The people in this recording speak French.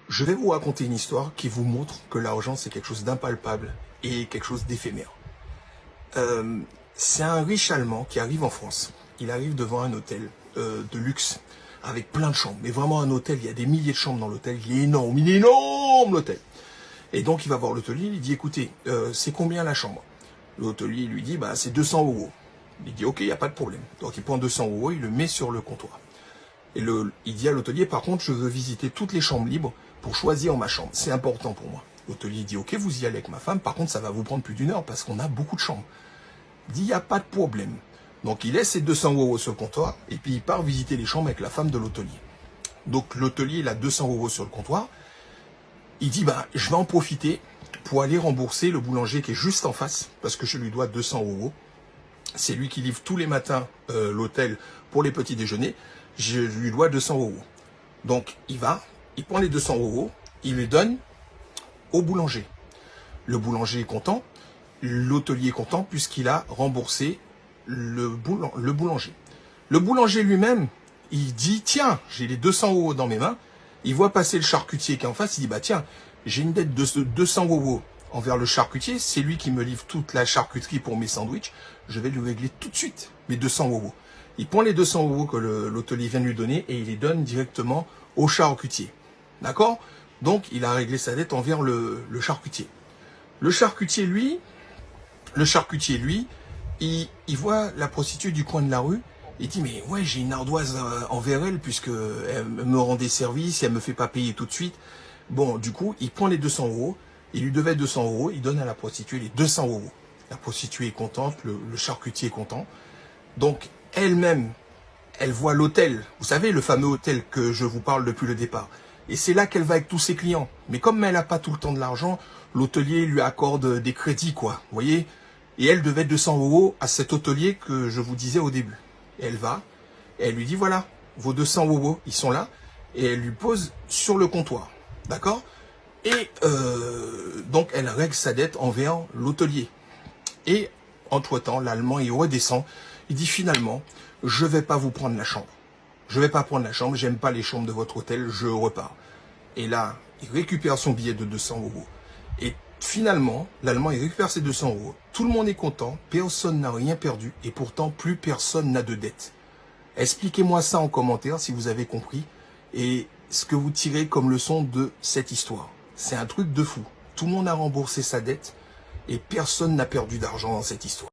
Je vais vous raconter une histoire qui vous montre que l'argent, c'est quelque chose d'impalpable et quelque chose d'éphémère. C'est un riche Allemand qui arrive en France. Il arrive devant un hôtel de luxe avec plein de chambres. Mais vraiment un hôtel, il y a des milliers de chambres dans l'hôtel. Il est énorme l'hôtel. Et donc il va voir l'hôtelier, il dit écoutez, c'est combien la chambre? L'hôtelier lui dit bah c'est 200 euros. Il dit ok, il n'y a pas de problème. Donc il prend 200 euros, il le met sur le comptoir. Et il dit à l'hôtelier, par contre, je veux visiter toutes les chambres libres pour choisir ma chambre. C'est important pour moi. L'hôtelier dit, ok, vous y allez avec ma femme. Par contre, ça va vous prendre plus d'1 heure parce qu'on a beaucoup de chambres. Il dit, il n'y a pas de problème. Donc, il laisse ses 200 euros sur le comptoir et puis il part visiter les chambres avec la femme de l'hôtelier. Donc, l'hôtelier, il a 200 euros sur le comptoir. Il dit, bah, je vais en profiter pour aller rembourser le boulanger qui est juste en face parce que je lui dois 200 euros. C'est lui qui livre tous les matins l'hôtel pour les petits déjeuners. Je lui dois 200 euros. Donc, il prend les 200 euros, il les donne au boulanger. Le boulanger est content, l'hôtelier est content puisqu'il a remboursé le boulanger. Le boulanger lui-même, il dit, tiens, j'ai les 200 euros dans mes mains. Il voit passer le charcutier qui est en face, il dit, bah tiens, j'ai une dette de 200 euros envers le charcutier, c'est lui qui me livre toute la charcuterie pour mes sandwichs, je vais lui régler tout de suite mes 200 euros. Il prend les 200 euros que l'hôtelier vient de lui donner et il les donne directement au charcutier. D'accord? Donc, il a réglé sa dette envers le charcutier. Le charcutier, lui, il voit la prostituée du coin de la rue. Il dit, mais ouais, j'ai une ardoise envers elle puisque elle me rend des services et elle me fait pas payer tout de suite. Bon, du coup, il prend les 200 euros. Il lui devait 200 euros. Il donne à la prostituée les 200 euros. La prostituée est contente, le charcutier est content. Donc, elle-même, elle voit l'hôtel. Vous savez, le fameux hôtel que je vous parle depuis le départ. Et c'est là qu'elle va avec tous ses clients. Mais comme elle n'a pas tout le temps de l'argent, l'hôtelier lui accorde des crédits, quoi. Vous voyez? Et elle devait 200 euros à cet hôtelier que je vous disais au début. Et elle va, et elle lui dit, voilà, vos 200 euros, ils sont là. Et elle lui pose sur le comptoir. D'accord? Et donc, elle règle sa dette envers l'hôtelier. Et, entre-temps, l'Allemand, il redescend. Il dit, finalement, je vais pas vous prendre la chambre. Je vais pas prendre la chambre, j'aime pas les chambres de votre hôtel, je repars. Et là, il récupère son billet de 200 euros. Et finalement, l'Allemand, il récupère ses 200 euros. Tout le monde est content, personne n'a rien perdu, et pourtant, plus personne n'a de dette. Expliquez-moi ça en commentaire si vous avez compris, et ce que vous tirez comme leçon de cette histoire. C'est un truc de fou. Tout le monde a remboursé sa dette, et personne n'a perdu d'argent dans cette histoire.